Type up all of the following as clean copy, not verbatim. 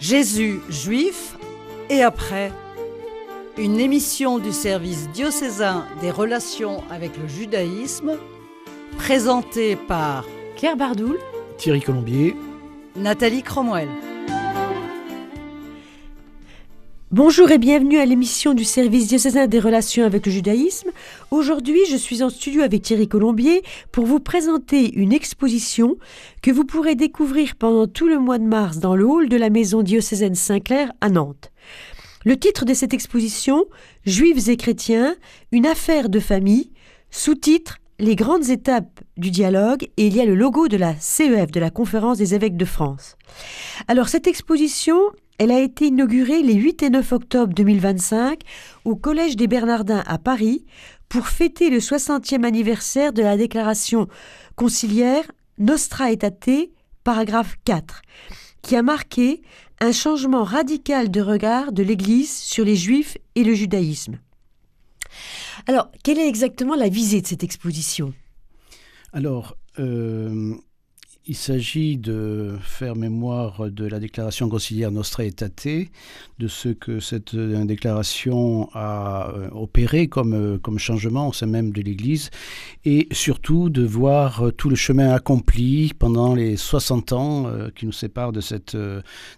Jésus juif et après, une émission du service diocésain des relations avec le judaïsme, présentée par Claire Bardoul, Thierry Colombier, Nathalie Cromwell. Bonjour et bienvenue à l'émission du service diocésain des relations avec le judaïsme. Aujourd'hui, je suis en studio avec Thierry Colombier pour vous présenter une exposition que vous pourrez découvrir pendant tout le mois de mars dans le hall de la maison diocésaine Saint-Clair à Nantes. Le titre de cette exposition, Juifs et chrétiens, une affaire de famille, sous-titre Les grandes étapes du dialogue, et il y a le logo de la CEF, de la Conférence des évêques de France. Alors cette exposition, elle a été inaugurée les 8 et 9 octobre 2025 au Collège des Bernardins à Paris pour fêter le 60e anniversaire de la déclaration conciliaire Nostra Aetate, paragraphe 4, qui a marqué un changement radical de regard de l'Église sur les Juifs et le judaïsme. Alors, quelle est exactement la visée de cette exposition ? Alors, il s'agit de faire mémoire de la déclaration conciliaire Nostra Aetate, de ce que cette déclaration a opéré comme changement au sein même de l'Église, et surtout de voir tout le chemin accompli pendant les 60 ans qui nous séparent de cette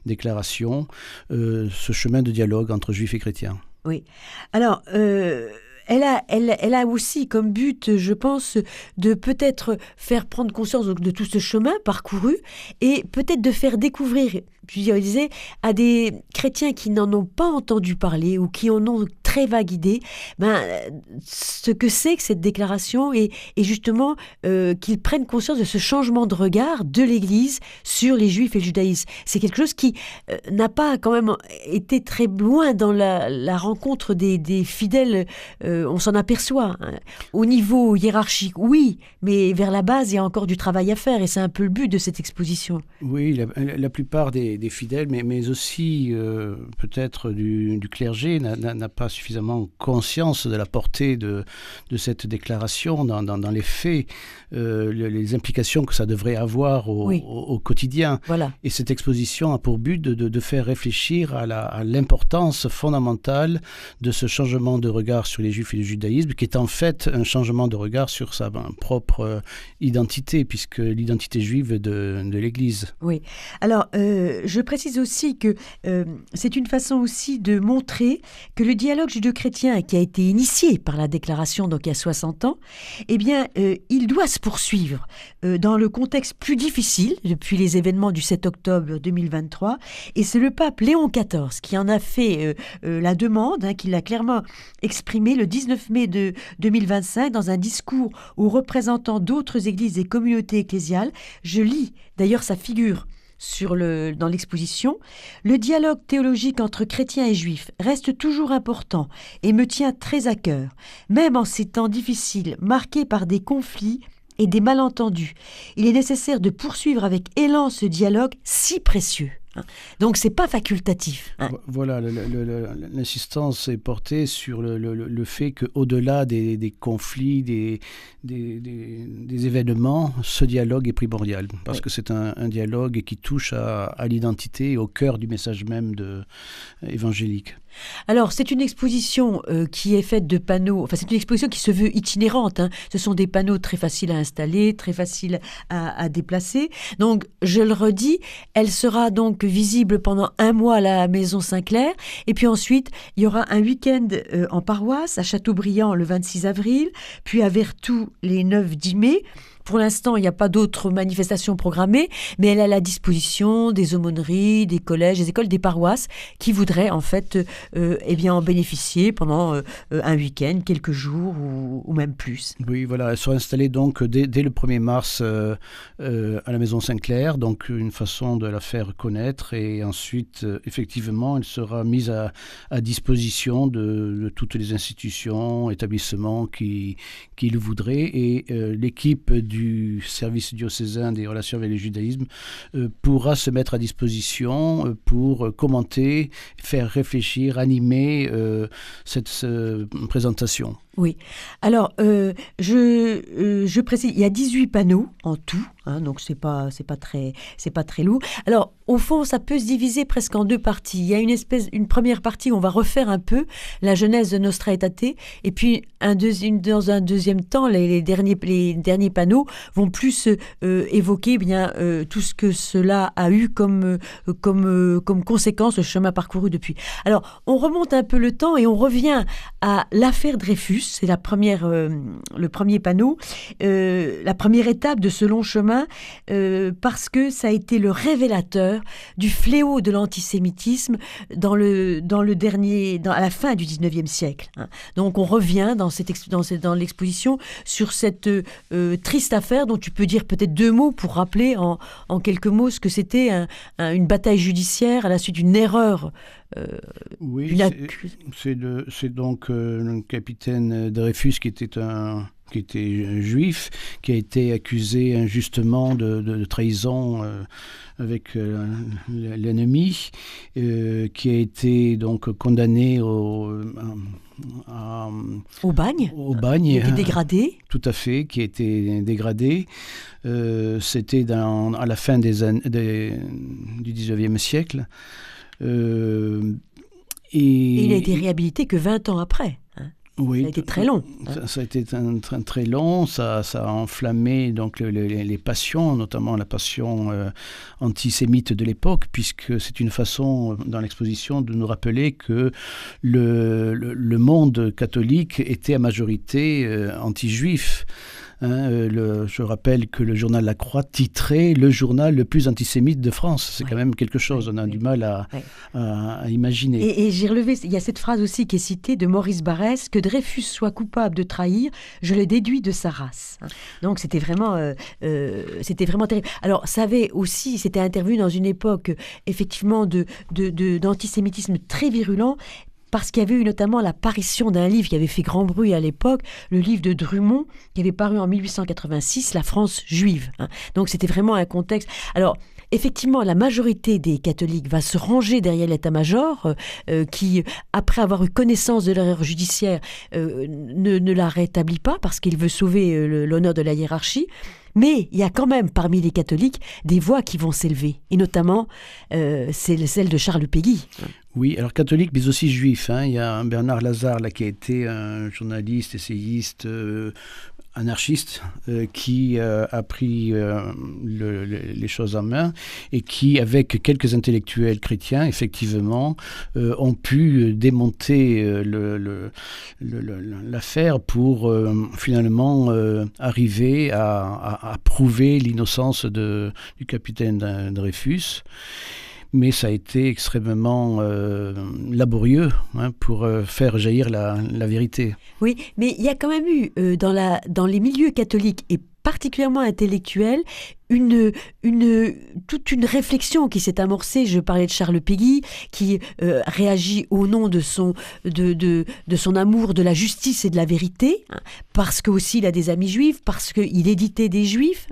déclaration, ce chemin de dialogue entre juifs et chrétiens. Oui. Alors, elle a aussi comme but, je pense, de peut-être faire prendre conscience de tout ce chemin parcouru et peut-être de faire découvrir, je disais, à des chrétiens qui n'en ont pas entendu parler ou qui en ont très vague idée, ce que c'est que cette déclaration et justement qu'ils prennent conscience de ce changement de regard de l'Église sur les Juifs et le judaïsme. C'est quelque chose qui n'a pas quand même été très loin dans la rencontre des fidèles. On s'en aperçoit. Hein. Au niveau hiérarchique, oui, mais vers la base, il y a encore du travail à faire et c'est un peu le but de cette exposition. Oui, la plupart des fidèles, mais aussi peut-être du clergé, n'a pas suffisamment conscience de la portée de cette déclaration dans les faits, les implications que ça devrait avoir au quotidien. Voilà. Et cette exposition a pour but de faire réfléchir à l'importance fondamentale de ce changement de regard sur les Juifs et le judaïsme, qui est en fait un changement de regard sur sa propre identité, puisque l'identité juive de l'Église. Oui. Alors, je précise aussi que c'est une façon aussi de montrer que le dialogue judéo-chrétien qui a été initié par la déclaration, donc il y a 60 ans, eh bien, il doit se poursuivre dans le contexte plus difficile depuis les événements du 7 octobre 2023. Et c'est le pape Léon XIV qui en a fait la demande, qui l'a clairement exprimé le 19 mai 2025 dans un discours aux représentants d'autres églises et communautés ecclésiales. Je lis d'ailleurs sa figure dans l'exposition. Le dialogue théologique entre chrétiens et juifs reste toujours important et me tient très à cœur, même en ces temps difficiles marqués par des conflits et des malentendus. Il est nécessaire de poursuivre avec élan ce dialogue si précieux. Donc, c'est pas facultatif. Voilà, l'insistance est portée sur le fait qu'au-delà des conflits, des événements, ce dialogue est primordial. Parce que c'est un dialogue qui touche à l'identité et au cœur du message même évangélique. Alors, c'est une exposition qui est faite de panneaux, c'est une exposition qui se veut itinérante. Ce sont des panneaux très faciles à installer, très faciles à déplacer. Donc, je le redis, elle sera donc visible pendant un mois à la Maison Saint-Clair. Et puis ensuite, il y aura un week-end en paroisse, à Châteaubriand le 26 avril, puis à Vertou les 9-10 mai. Pour l'instant, il n'y a pas d'autres manifestations programmées, mais elle a à la disposition des aumôneries, des collèges, des écoles, des paroisses qui voudraient en fait en bénéficier pendant un week-end, quelques jours ou même plus. Oui, voilà, elle sera installée donc dès le 1er mars à la Maison Saint-Clair, donc une façon de la faire connaître et ensuite, effectivement, elle sera mise à disposition de toutes les institutions, établissements qui le voudraient et l'équipe du service diocésain des relations avec le judaïsme pourra se mettre à disposition pour commenter, faire réfléchir, animer cette présentation. Oui. Alors, je précise, il y a 18 panneaux en tout, donc c'est pas très lourd. Alors, au fond, ça peut se diviser presque en deux parties. Il y a une première partie où on va refaire un peu la genèse de Nostra Aetate, et puis dans un deuxième temps, les derniers panneaux vont plus évoquer tout ce que cela a eu comme conséquence, le chemin parcouru depuis. Alors, on remonte un peu le temps et on revient à l'affaire Dreyfus. C'est le premier panneau, la première étape de ce long chemin, parce que ça a été le révélateur du fléau de l'antisémitisme à la fin du 19e siècle. Donc on revient dans l'exposition sur cette triste affaire dont tu peux dire peut-être deux mots pour rappeler en quelques mots ce que c'était une bataille judiciaire à la suite d'une erreur. Oui, c'est donc le capitaine Dreyfus qui était juif, qui a été accusé injustement de trahison avec l'ennemi, qui a été donc condamné au bagne. Qui a été dégradé. Tout à fait, qui a été dégradé. C'était à la fin du 19e siècle. Et il a été réhabilité que 20 ans après. Oui, ça a été très long. Ça a été très long, ça a enflammé donc les passions, notamment la passion antisémite de l'époque, puisque c'est une façon dans l'exposition de nous rappeler que le monde catholique était à majorité anti-juif. Je rappelle que le journal La Croix titrait le journal le plus antisémite de France. C'est quand même quelque chose, on a du mal à imaginer. Et j'ai relevé, il y a cette phrase aussi qui est citée de Maurice Barrès, que Dreyfus soit coupable de trahir, je le déduis de sa race. Donc c'était vraiment terrible. Alors ça avait aussi, c'était intervenu dans une époque effectivement d'antisémitisme très virulent, parce qu'il y avait eu notamment l'apparition d'un livre qui avait fait grand bruit à l'époque, le livre de Drummond, qui avait paru en 1886, La France juive. Donc c'était vraiment un contexte. Alors, effectivement, la majorité des catholiques va se ranger derrière l'état-major, qui, après avoir eu connaissance de l'erreur judiciaire, ne la rétablit pas, parce qu'il veut sauver l'honneur de la hiérarchie. Mais il y a quand même parmi les catholiques des voix qui vont s'élever, et notamment c'est celle de Charles Péguy. Oui, alors catholique, mais aussi juif. Il y a Bernard Lazare là, qui a été un journaliste, essayiste, anarchiste, qui a pris les choses en main et qui, avec quelques intellectuels chrétiens, effectivement, ont pu démonter l'affaire pour finalement arriver à prouver l'innocence du capitaine Dreyfus. Mais ça a été extrêmement laborieux pour faire jaillir la vérité. Oui, mais il y a quand même eu dans les milieux catholiques et particulièrement intellectuels toute une réflexion qui s'est amorcée. Je parlais de Charles Péguy, qui réagit au nom de son amour de la justice et de la vérité, parce que aussi il a des amis juifs, parce qu'il éditait des juifs.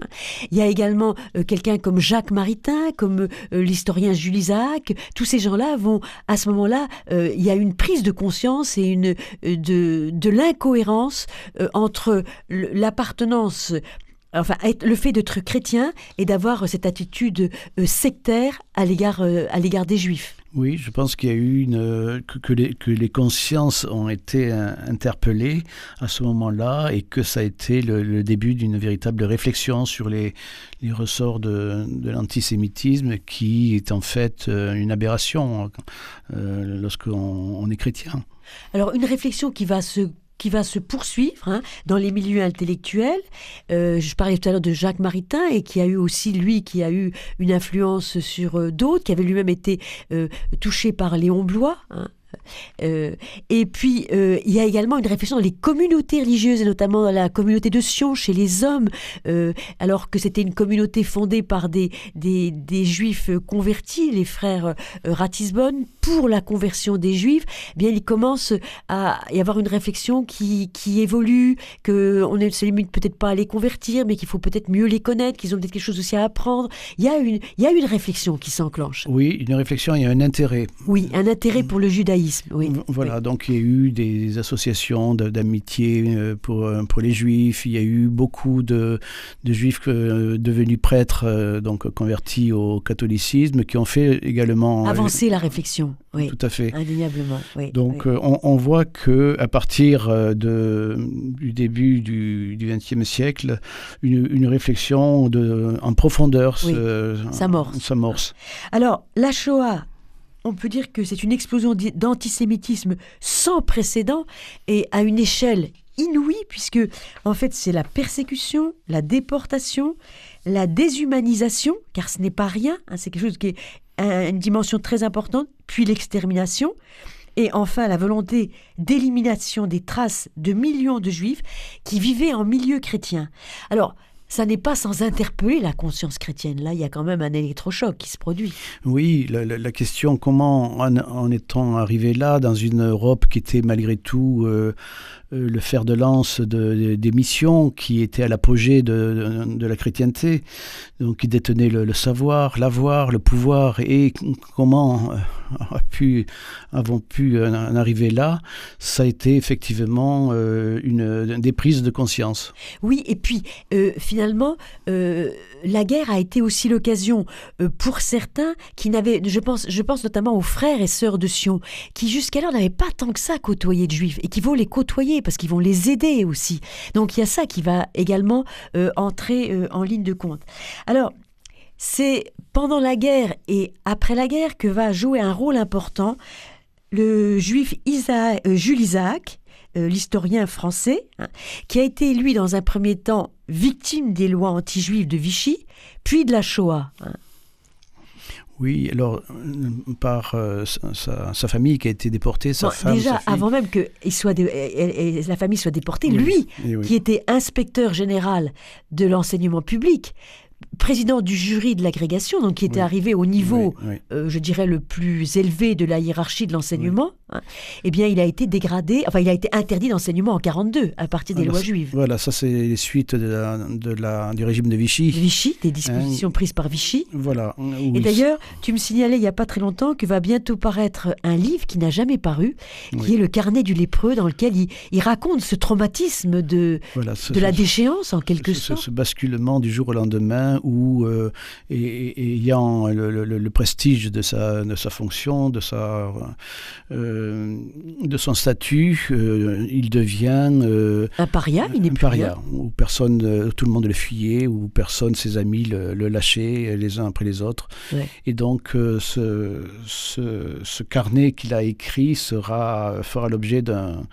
Il y a également quelqu'un comme Jacques Maritain, comme l'historien Jules Isaac. Tous ces gens-là vont, à ce moment-là, il y a une prise de conscience et de l'incohérence entre l'appartenance, enfin, le fait d'être chrétien et d'avoir cette attitude sectaire à l'égard des Juifs. Oui, je pense qu'il y a eu que les consciences ont été interpellées à ce moment-là et que ça a été le début d'une véritable réflexion sur les ressorts de l'antisémitisme qui est en fait une aberration lorsqu'on est chrétien. Alors, une réflexion qui va se poursuivre dans les milieux intellectuels. Je parlais tout à l'heure de Jacques Maritain, et qui a eu une influence sur d'autres, qui avait lui-même été touché par Léon Bloy. Et puis il y a également une réflexion dans les communautés religieuses, et notamment dans la communauté de Sion chez les hommes, alors que c'était une communauté fondée par des juifs convertis, les frères Ratisbonne, pour la conversion des juifs. Eh bien, il commence à y avoir une réflexion qui évolue, qu'on ne se limite peut-être pas à les convertir, mais qu'il faut peut-être mieux les connaître, qu'ils ont peut-être quelque chose aussi à apprendre. Il y a une réflexion qui s'enclenche. Oui, une réflexion, il y a un intérêt. Oui, un intérêt pour le judaïsme. judaïsme, oui. Voilà, oui. donc il y a eu des associations d'amitié pour les Juifs. Il y a eu beaucoup de Juifs devenus prêtres, donc convertis au catholicisme, qui ont fait également... Avancer la réflexion, oui. Tout à fait. Indéniablement, oui. Donc oui. On voit qu'à partir du début du XXe siècle, une réflexion en profondeur s'amorce. Alors, la Shoah, on peut dire que c'est une explosion d'antisémitisme sans précédent et à une échelle inouïe, puisque en fait c'est la persécution, la déportation, la déshumanisation, car ce n'est pas rien, hein, c'est quelque chose qui est une dimension très importante, puis l'extermination, et enfin la volonté d'élimination des traces de millions de Juifs qui vivaient en milieu chrétien. Alors, ça n'est pas sans interpeller la conscience chrétienne. Là, il y a quand même un électrochoc qui se produit. Oui, la question, comment en est-on arrivé là, dans une Europe qui était malgré tout le fer de lance des missions, qui était à l'apogée de la chrétienté, donc qui détenait le savoir, l'avoir, le pouvoir, et comment avons pu en arriver là, ça a été effectivement des prises de conscience. Oui, et puis finalement, la guerre a été aussi l'occasion pour certains qui n'avaient, je pense notamment aux frères et sœurs de Sion, qui jusqu'alors n'avaient pas tant que ça côtoyé de Juifs, et qui vont les côtoyer parce qu'ils vont les aider aussi. Donc il y a ça qui va également entrer en ligne de compte. Alors, c'est pendant la guerre et après la guerre que va jouer un rôle important le juif Jules Isaac, l'historien français, hein, qui a été, lui, dans un premier temps, victime des lois anti-juives de Vichy, puis de la Shoah. Hein. Oui, alors, par sa famille qui a été déportée, sa femme, déjà, sa fille. avant même que la famille soit déportée, oui, lui, qui était inspecteur général de l'enseignement public, président du jury de l'agrégation, donc qui était arrivé au niveau, je dirais, le plus élevé de la hiérarchie de l'enseignement, hein, eh bien, il a été dégradé, il a été interdit d'enseignement en 1942, à partir des lois juives. Voilà, ça c'est les suites du régime de Vichy. Vichy, des dispositions prises par Vichy. Voilà. Et d'ailleurs, tu me signalais il n'y a pas très longtemps que va bientôt paraître un livre qui n'a jamais paru, qui est le Carnet du lépreux, dans lequel il raconte ce traumatisme de la déchéance, en quelque sorte. Ce basculement du jour au lendemain où, ayant le prestige de sa fonction, de son statut, il devient un paria, il n'est plus rien. Où tout le monde le fuyait, où ses amis le lâchaient les uns après les autres. Ouais. Et donc ce carnet qu'il a écrit fera l'objet d'un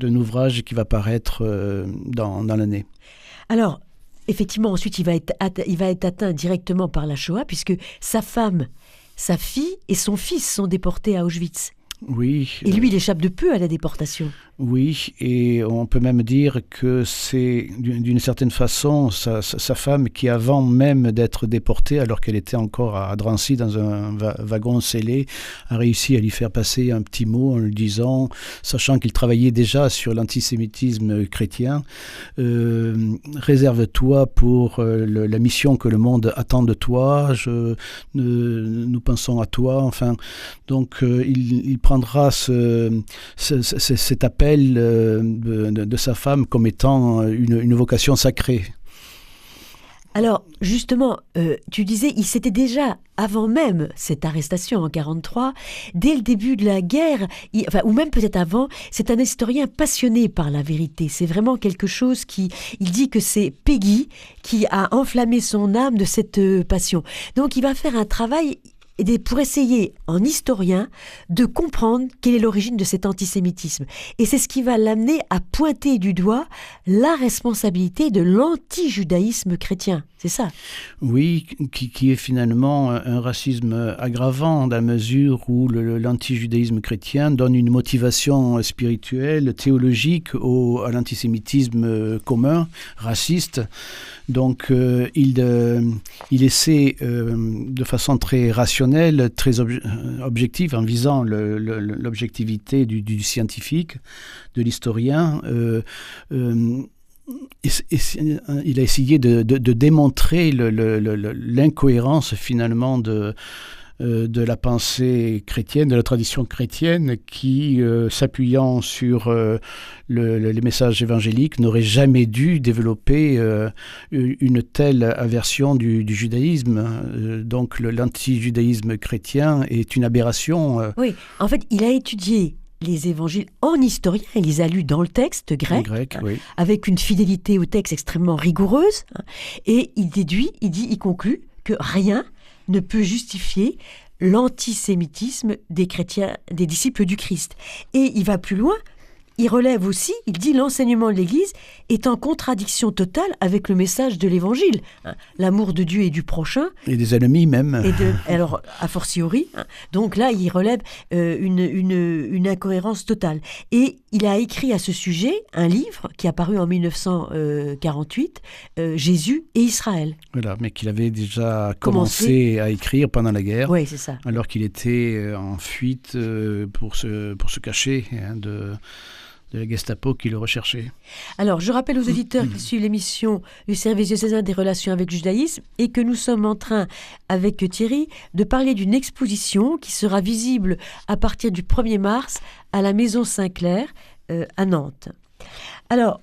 ouvrage qui va paraître dans l'année. Alors, effectivement, ensuite, il va être atteint directement par la Shoah, puisque sa femme, sa fille et son fils sont déportés à Auschwitz. Oui. Et lui, il échappe de peu à la déportation. Oui, et on peut même dire que c'est d'une certaine façon sa femme qui, avant même d'être déportée, alors qu'elle était encore à Drancy dans un wagon scellé, a réussi à lui faire passer un petit mot en lui disant, sachant qu'il travaillait déjà sur l'antisémitisme chrétien, réserve-toi pour la mission que le monde attend de toi, nous pensons à toi, enfin, donc il prendra cet appel de sa femme comme étant une vocation sacrée. Alors, justement, tu disais, il s'était déjà, avant même cette arrestation en 1943, dès le début de la guerre, ou même peut-être avant, c'est un historien passionné par la vérité. C'est vraiment quelque chose il dit que c'est Peggy qui a enflammé son âme de cette passion. Donc, il va faire un travail pour essayer, en historien, de comprendre quelle est l'origine de cet antisémitisme. Et c'est ce qui va l'amener à pointer du doigt la responsabilité de l'anti-judaïsme chrétien. C'est ça. Oui, qui est finalement un racisme aggravant, dans la mesure où l'anti-judaïsme chrétien donne une motivation spirituelle, théologique à l'antisémitisme commun, raciste. Donc il essaie de façon très rationnelle, très objective, en visant l'objectivité du scientifique, de l'historien, il a essayé de démontrer l'incohérence finalement de de la pensée chrétienne, de la tradition chrétienne, qui, s'appuyant sur les messages évangéliques, n'aurait jamais dû développer une telle aversion du judaïsme. Donc l'anti-judaïsme chrétien est une aberration. Oui, en fait, il a étudié les évangiles en historien, il les a lus dans le texte grec, Oui. avec une fidélité au texte extrêmement rigoureuse, et il conclut que rien ne peut justifier l'antisémitisme des chrétiens, des disciples du Christ. Et il va plus loin, il relève aussi, il dit l'enseignement de l'Église est en contradiction totale avec le message de l'Évangile. L'amour de Dieu et du prochain. Et des ennemis même. Alors, a fortiori. Donc là, il relève une incohérence totale. Et il a écrit à ce sujet un livre qui a paru en 1948, Jésus et Israël. Voilà, mais qu'il avait déjà commencé à écrire pendant la guerre. Oui, c'est ça. Alors qu'il était en fuite pour se cacher de la Gestapo qui le recherchait. Alors, je rappelle aux auditeurs qui suivent l'émission du service diocésain des relations avec le judaïsme et que nous sommes en train, avec Thierry, de parler d'une exposition qui sera visible à partir du 1er mars à la Maison Saint-Clair à Nantes. Alors,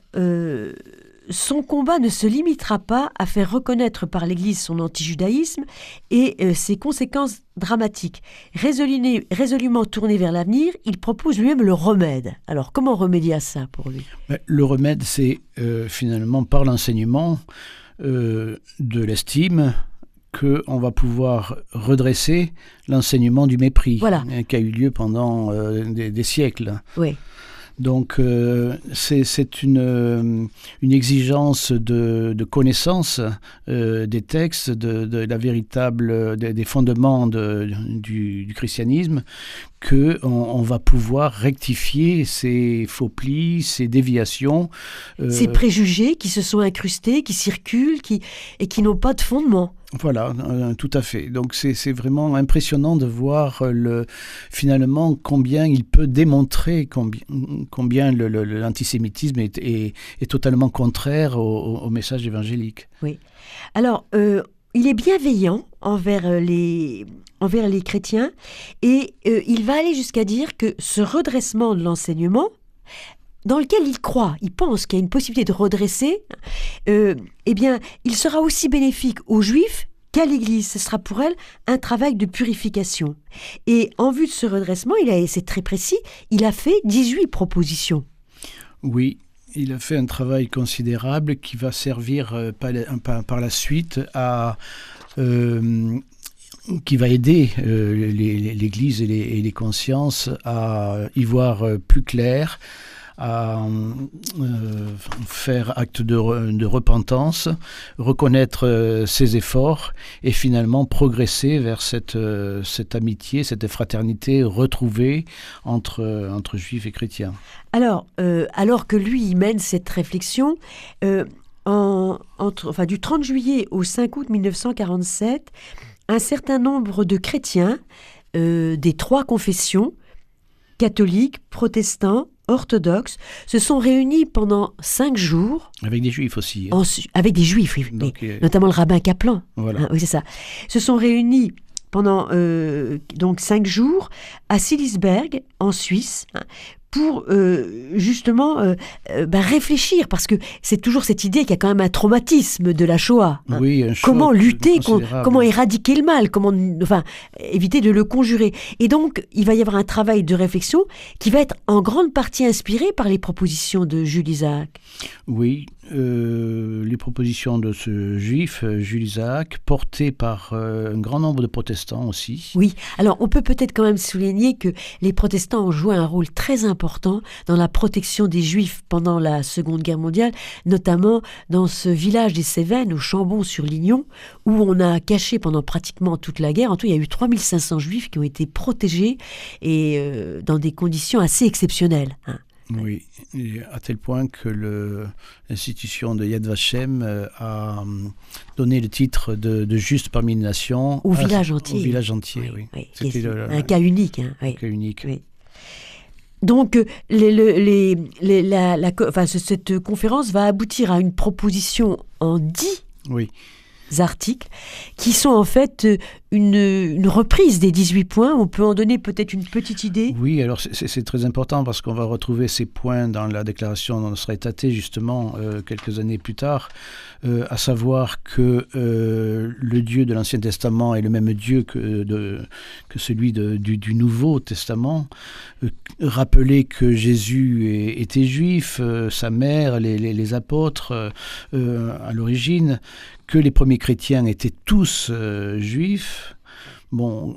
son combat ne se limitera pas à faire reconnaître par l'Église son anti-judaïsme et ses conséquences dramatiques. Résolument tourné vers l'avenir, il propose lui-même le remède. Alors, comment remédier à ça pour lui ? Le remède, c'est finalement par l'enseignement de l'estime qu'on va pouvoir redresser l'enseignement du mépris, qui a eu lieu pendant des siècles. Oui. Donc, c'est une exigence de connaissance des textes, de la véritable, des fondements du christianisme, qu'on va pouvoir rectifier ces faux plis, ces déviations. Ces préjugés qui se sont incrustés, qui circulent et qui n'ont pas de fondement. Voilà, tout à fait. Donc c'est vraiment impressionnant de voir finalement combien il peut démontrer combien l'antisémitisme est totalement contraire au message évangélique. Oui. Alors, il est bienveillant envers les chrétiens et il va aller jusqu'à dire que ce redressement de l'enseignement, dans lequel il croit, il pense qu'il y a une possibilité de redresser, eh bien, il sera aussi bénéfique aux Juifs qu'à l'Église. Ce sera pour elle un travail de purification. Et en vue de ce redressement, c'est très précis, il a fait 18 propositions. Oui, il a fait un travail considérable qui va servir par la suite qui va aider l'Église et les consciences à y voir plus clair, à faire acte de repentance, reconnaître ses efforts et finalement progresser vers cette amitié, cette fraternité retrouvée entre juifs et chrétiens. Alors que lui, il mène cette réflexion, du 30 juillet au 5 août 1947, un certain nombre de chrétiens des 3 confessions, catholiques, protestants, orthodoxes, se sont réunis pendant 5 jours. Avec des juifs aussi. Avec des juifs, oui. Donc, notamment le rabbin Kaplan. Voilà. Oui, c'est ça. Se sont réunis pendant 5 jours à Silisberg, en Suisse, pour justement réfléchir, parce que c'est toujours cette idée qu'il y a quand même un traumatisme de la Shoah. Oui, un choc comment lutter, considérable. comment éradiquer le mal, comment éviter de le conjurer. Et donc, il va y avoir un travail de réflexion qui va être en grande partie inspiré par les propositions de Jules Isaac. Oui, les propositions de ce juif, Jules Isaac, portées par un grand nombre de protestants aussi. Oui, alors on peut peut-être quand même souligner que les protestants ont joué un rôle très important dans la protection des juifs pendant la Seconde Guerre mondiale, notamment dans ce village des Cévennes, au Chambon-sur-Lignon, où on a caché pendant pratiquement toute la guerre. En tout, il y a eu 3500 juifs qui ont été protégés et dans des conditions assez exceptionnelles. Oui, et à tel point que l'institution de Yad Vashem a donné le titre de juste parmi les nations au village entier. Au village entier, oui. C'était un cas unique. Un cas unique. Oui. Donc, cette conférence va aboutir à une proposition en 10. Oui. articles qui sont en fait une reprise des 18 points. On peut en donner peut-être une petite idée. Oui, alors c'est très important parce qu'on va retrouver ces points dans la déclaration Nostra Aetate, justement, quelques années plus tard, à savoir que le Dieu de l'Ancien Testament est le même Dieu que celui du Nouveau Testament. Rappeler que Jésus était juif, sa mère, les apôtres à l'origine, que les premiers chrétiens étaient tous juifs. Bon,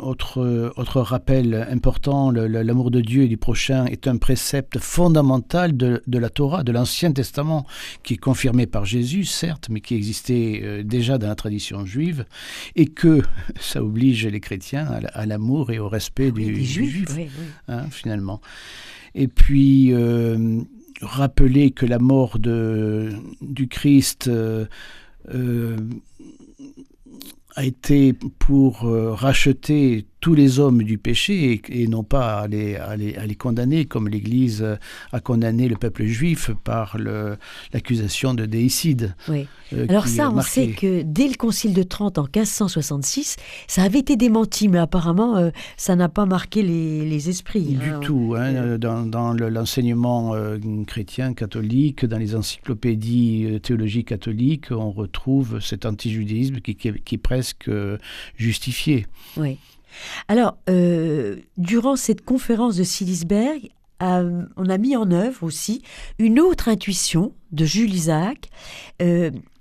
autre rappel important, l'amour de Dieu et du prochain est un précepte fondamental de la Torah, de l'Ancien Testament, qui est confirmé par Jésus, certes, mais qui existait déjà dans la tradition juive, et que ça oblige les chrétiens à l'amour et au respect du juif, oui. Finalement. Et puis, rappeler que la mort du Christ a été pour racheter tous les hommes du péché et non pas à les condamner comme l'Église a condamné le peuple juif par l'accusation de déicide. Oui. Alors ça, on sait que dès le Concile de Trente en 1566, ça avait été démenti, mais apparemment, ça n'a pas marqué les esprits. Du tout. Dans l'enseignement chrétien catholique, dans les encyclopédies théologiques catholiques, on retrouve cet anti-judaïsme qui est presque justifié. Oui. Alors, durant cette conférence de Silisberg, on a mis en œuvre aussi une autre intuition de Jules Isaac.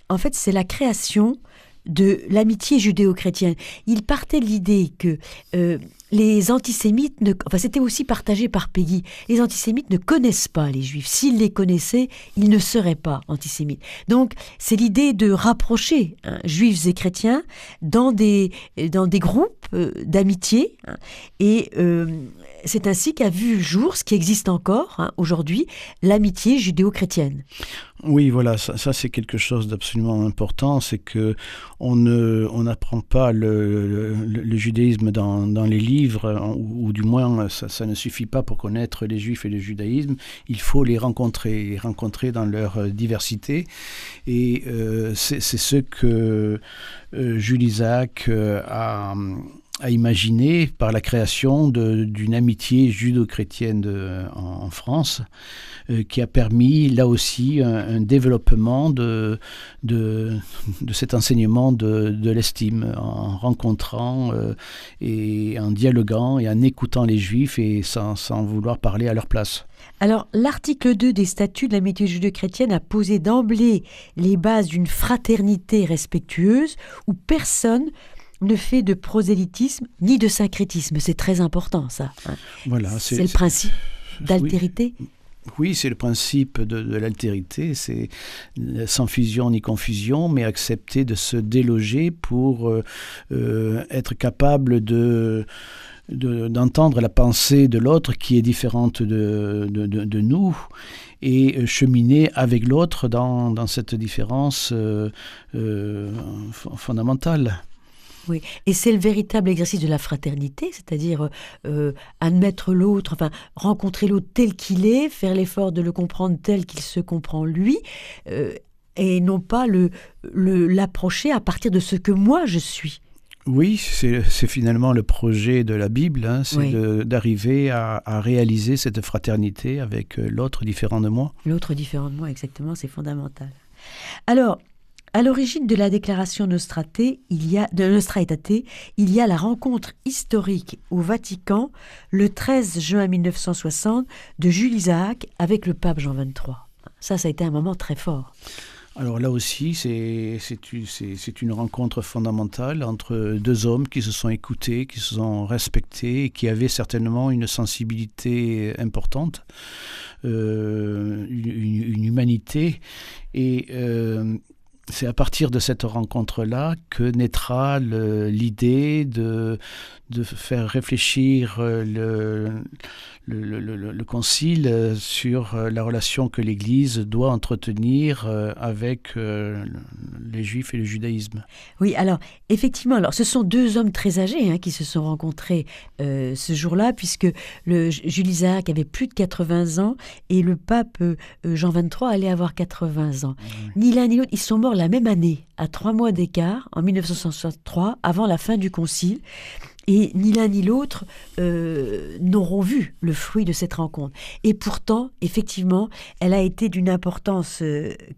En fait, c'est la création de l'amitié judéo-chrétienne. Il partait de l'idée que les antisémites, c'était aussi partagé par Péguy, les antisémites ne connaissent pas les juifs. S'ils les connaissaient, ils ne seraient pas antisémites. Donc, c'est l'idée de rapprocher juifs et chrétiens dans des groupes d'amitié. Et c'est ainsi qu'a vu le jour, ce qui existe encore aujourd'hui, l'amitié judéo-chrétienne. Oui, voilà, ça c'est quelque chose d'absolument important, c'est que on n'apprend pas le judaïsme dans les livres, ou du moins ça ne suffit pas pour connaître les juifs et le judaïsme, il faut les rencontrer dans leur diversité, et c'est ce que Jules Isaac a imaginé par la création d'une amitié judo-chrétienne en France, qui a permis là aussi un développement de cet enseignement de l'estime, en rencontrant et en dialoguant et en écoutant les Juifs et sans vouloir parler à leur place. Alors, l'article 2 des statuts de l'amitié judéo-chrétienne a posé d'emblée les bases d'une fraternité respectueuse où personne ne fait de prosélytisme ni de syncrétisme. C'est très important, ça. Voilà, c'est le principe d'altérité. Oui, c'est le principe de l'altérité. C'est sans fusion ni confusion, mais accepter de se déloger pour être capable d'entendre la pensée de l'autre qui est différente de nous, et cheminer avec l'autre dans cette différence fondamentale. Oui, et c'est le véritable exercice de la fraternité, c'est-à-dire admettre l'autre, enfin rencontrer l'autre tel qu'il est, faire l'effort de le comprendre tel qu'il se comprend lui, et non pas l'approcher à partir de ce que moi je suis. Oui, c'est finalement le projet de la Bible, c'est d'arriver à réaliser cette fraternité avec l'autre différent de moi. L'autre différent de moi, exactement, c'est fondamental. Alors, à l'origine de la déclaration Nostra Aetate, il y a la rencontre historique au Vatican le 13 juin 1960 de Jules Isaac avec le pape Jean XXIII. Ça a été un moment très fort. Alors là aussi, c'est une rencontre fondamentale entre deux hommes qui se sont écoutés, qui se sont respectés et qui avaient certainement une sensibilité importante, une humanité. Et c'est à partir de cette rencontre-là que naîtra l'idée de faire réfléchir le Concile sur la relation que l'Église doit entretenir avec les Juifs et le judaïsme. Oui, alors effectivement, ce sont deux hommes très âgés qui se sont rencontrés ce jour-là, puisque Jules Isaac avait plus de 80 ans et le pape Jean XXIII allait avoir 80 ans. Oui. Ni l'un ni l'autre, ils sont morts encore la même année, à 3 mois d'écart, en 1963, avant la fin du Concile. Et ni l'un ni l'autre n'auront vu le fruit de cette rencontre. Et pourtant, effectivement, elle a été d'une importance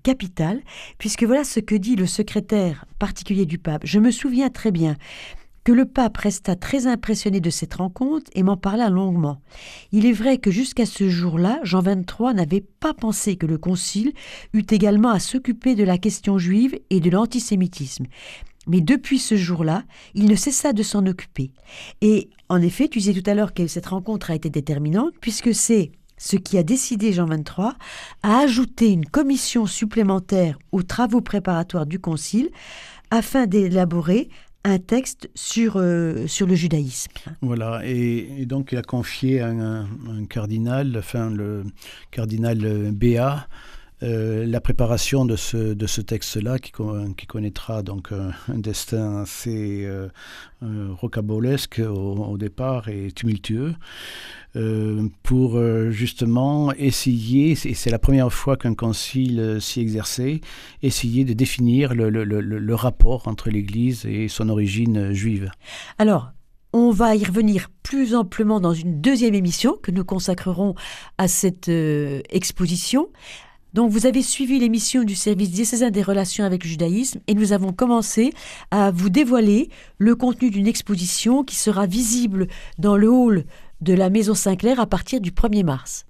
capitale, puisque voilà ce que dit le secrétaire particulier du pape. Je me souviens très bien que le pape resta très impressionné de cette rencontre et m'en parla longuement. Il est vrai que jusqu'à ce jour-là, Jean XXIII n'avait pas pensé que le Concile eût également à s'occuper de la question juive et de l'antisémitisme. Mais depuis ce jour-là, il ne cessa de s'en occuper. Et en effet, tu disais tout à l'heure que cette rencontre a été déterminante, puisque c'est ce qui a décidé Jean XXIII à ajouter une commission supplémentaire aux travaux préparatoires du Concile afin d'élaborer un texte sur le judaïsme. Voilà, et donc il a confié à un cardinal, le cardinal Béat, la préparation de ce texte-là qui connaîtra donc un destin assez rocambolesque au départ et tumultueux, pour justement essayer, et c'est la première fois qu'un concile s'y exerçait, essayer de définir le rapport entre l'Église et son origine juive. Alors, on va y revenir plus amplement dans une deuxième émission que nous consacrerons à cette exposition. Donc, vous avez suivi l'émission du service diocésain des relations avec le judaïsme et nous avons commencé à vous dévoiler le contenu d'une exposition qui sera visible dans le hall de la Maison Saint-Clair à partir du 1er mars.